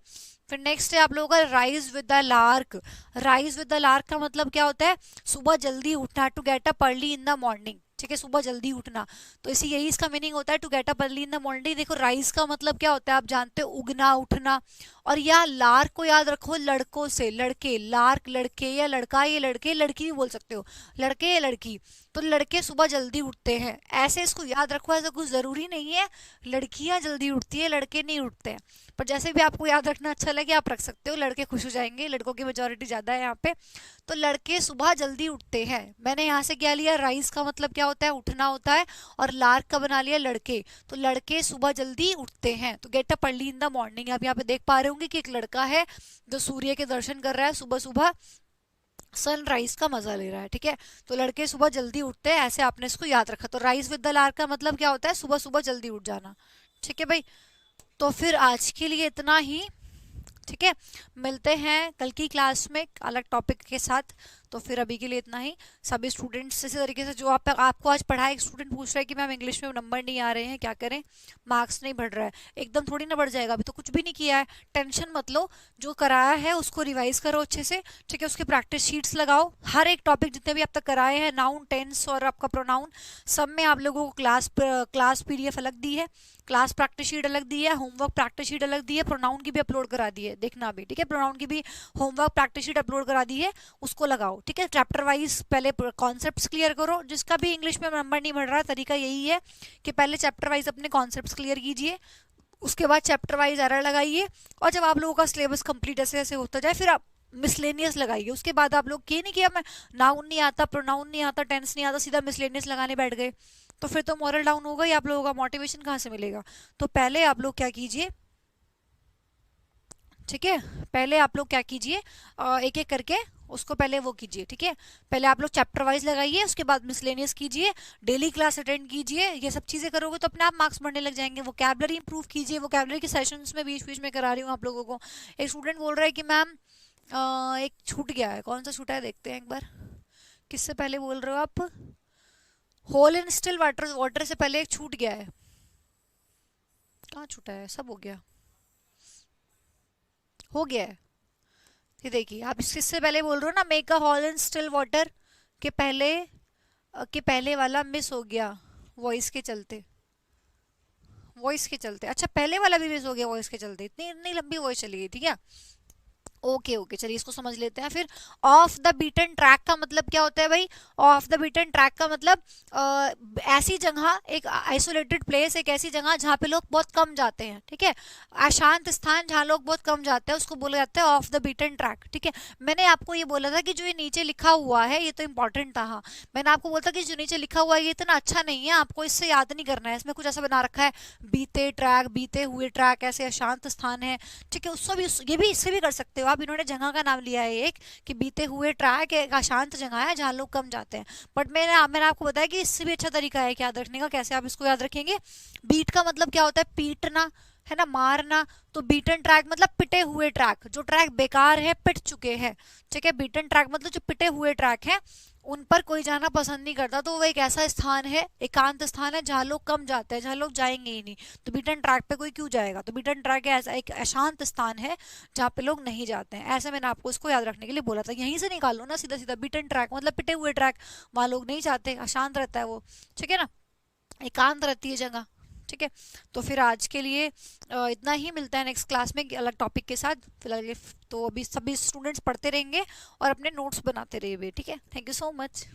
फिर नेक्स्ट है आप लोगों का rise with the lark. Rise with the lark का मतलब क्या होता है, सुबह जल्दी उठना, to get up early in the morning. ठीक है, सुबह जल्दी उठना, तो इसी यही इसका मीनिंग होता है, to get up early in the morning. देखो राइज का मतलब क्या होता है, आप जानते हो, उगना, उठना। और या लार्क को याद रखो लड़कों से, लड़के, लार्क लड़के या लड़का, ये लड़के लड़की भी बोल सकते हो, लड़के या लड़की, तो लड़के सुबह जल्दी उठते हैं, ऐसे इसको याद रखो। ऐसा कुछ जरूरी नहीं है लड़कियां जल्दी उठती है, लड़के नहीं उठते हैं, पर जैसे भी आपको याद रखना अच्छा लगे आप रख सकते हो, लड़के खुश हो जाएंगे, लड़कों की मेजोरिटी ज्यादा है यहाँ पे। तो लड़के सुबह जल्दी उठते हैं, मैंने यहाँ से क्या लिया, राइज का मतलब क्या होता है, उठना होता है, और लार्क का बना लिया लड़के, तो लड़के सुबह जल्दी उठते हैं, तो gate up early in the morning. आप यहाँ पे देख पा रहे होंगे कि एक लड़का है जो सूर्य के दर्शन कर रहा है सुबह सुबह, सनराइज का मजा ले रहा है। ठीक है, तो लड़के सुबह जल्दी उठते हैं, ऐसे आपने इसको याद रखा। तो राइज विद द लार्क का मतलब क्या होता है, सुबह सुबह जल्दी उठ जाना। ठीक है भाई, तो फिर आज के लिए इतना ही। ठीक है, मिलते हैं कल की क्लास में अलग टॉपिक के साथ। तो फिर अभी के लिए इतना ही। सभी स्टूडेंट्स इसी तरीके से, जो आपको आज पढ़ा है, एक स्टूडेंट पूछ रहा है कि मैम इंग्लिश में नंबर नहीं आ रहे हैं, क्या करें, मार्क्स नहीं बढ़ रहा है। एकदम थोड़ी ना बढ़ जाएगा, अभी तो कुछ भी नहीं किया है, टेंशन मत लो, जो कराया है उसको रिवाइज करो अच्छे से। ठीक है, उसके प्रैक्टिस शीट्स लगाओ, हर एक टॉपिक जितने भी अब तक कराए हैं, नाउन, टेंस और आपका प्रोनाउन, सब में आप लोगों को क्लास पीडीएफ अलग दी है, क्लास प्रैक्टिस शीट अलग दी है, होमवर्क प्रैक्टिस शीट अलग दी है, प्रोनाउन की भी अपलोड करा दी है, देखना भी। ठीक है, प्रोनाउन की भी होमवर्क प्रैक्टिस शीट अपलोड करा दी है, उसको लगाओ। ठीक है, चैप्टर वाइज पहले कॉन्सेप्ट्स क्लियर करो, जिसका भी इंग्लिश में नंबर नहीं बढ़ रहा, तरीका यही है कि पहले चैप्टर वाइज अपने कॉन्सेप्ट्स क्लियर कीजिए, उसके बाद चैप्टर वाइज एरर लगाइए, और जब आप लोगों का सिलेबस कंप्लीट ऐसे ऐसे होता जाए, फिर आप मिसलेनियस लगाइए। उसके बाद आप लोग ये नहीं किया मैं नाउन नहीं आता, प्रोनाउन नहीं आता, टेंस नहीं आता, सीधा मिसलेनियस लगाने बैठ गए, तो फिर तो मोरल डाउन होगा ही, आप लोगों का मोटिवेशन कहाँ से मिलेगा। तो पहले आप लोग क्या कीजिए, ठीक है, पहले आप लोग क्या कीजिए, एक एक करके उसको पहले वो कीजिए। ठीक है, पहले आप लोग चैप्टर वाइज लगाइए, उसके बाद मिसलेनियस कीजिए, डेली क्लास अटेंड कीजिए, ये सब चीजें करोगे तो अपने आप मार्क्स बढ़ने लग जाएंगे। वोकैबुलरी इंप्रूव कीजिए, वोकैबुलरी के सेशंस में बीच बीच में करा रही हूँ आप लोगों को। एक स्टूडेंट बोल रहा है कि मैम एक छूट गया है, कौन सा छूटा है देखते हैं एक बार, किससे पहले बोल रहे हो आप, hole in still water, water से पहले एक छूट गया है, कहाँ छूटा है, सब हो गया है। ये देखिए, आप इससे पहले बोल रहे हो ना, make a hall in still water, के पहले वाला मिस हो गया वॉइस के चलते, वॉइस के चलते, अच्छा पहले वाला भी मिस हो गया वॉइस के चलते, इतनी इतनी लंबी वॉइस चली गई थी क्या। ओके ओके, चलिए इसको समझ लेते हैं फिर। ऑफ द बीटन ट्रैक का मतलब क्या होता है भाई, ऑफ द बीटन ट्रैक का मतलब ऐसी जगह, एक आइसोलेटेड प्लेस, एक ऐसी जगह जहाँ पे लोग बहुत कम जाते हैं। ठीक है, अशांत स्थान जहाँ लोग बहुत कम जाते हैं, उसको बोला जाता है ऑफ द बीटन ट्रैक। ठीक है, मैंने आपको ये बोला था कि जो ये नीचे लिखा हुआ है ये तो इंपॉर्टेंट था, हाँ मैंने आपको बोला था कि जो नीचे लिखा हुआ है ये इतना अच्छा नहीं है, आपको इससे याद नहीं करना है, इसमें कुछ ऐसा बना रखा है, बीते ट्रैक, बीते हुए ट्रैक, ऐसे अशांत स्थान है। ठीक है, उसको भी, ये भी इससे भी कर सकते हो आप, इन्होंने जगह का नाम लिया है एक, कि बीते हुए ट्रैक एक अशांत जगह है जहाँ लोग कम जाते हैं, बट मैंने आपको बताया कि इससे भी अच्छा तरीका है याद रखने का। कैसे आप इसको याद रखेंगे, बीट का मतलब क्या होता है, पीटना, है ना, मारना। तो बीटन ट्रैक मतलब पिटे हुए ट्रैक, जो ट्रैक बेकार है, पिट चुके हैं, ठीक है। बीटन ट्रैक मतलब जो पिटे हुए ट्रैक हैं उन पर कोई जाना पसंद नहीं करता, तो वो एक ऐसा स्थान है, एकांत स्थान है जहाँ लोग कम जाते हैं, जहाँ लोग जाएंगे ही नहीं। तो बीटन ट्रैक पे कोई क्यों जाएगा, तो बीटन ट्रैक ऐसा एक अशांत स्थान है जहाँ पे लोग नहीं जाते हैं। ऐसे मैंने आपको इसको याद रखने के लिए बोला था, यहीं से निकालो ना सीधा सीधा, बीटन ट्रैक मतलब पिटे हुए ट्रैक, वहाँ लोग नहीं जाते, अशांत रहता है वो, ठीक है ना, एकांत रहती है जगह, ठीक है। तो फिर आज के लिए इतना ही, मिलता है नेक्स्ट क्लास में अलग टॉपिक के साथ। फिलहाल तो अभी सभी स्टूडेंट्स पढ़ते रहेंगे और अपने नोट्स बनाते रहिए, ठीक है। Thank you so much.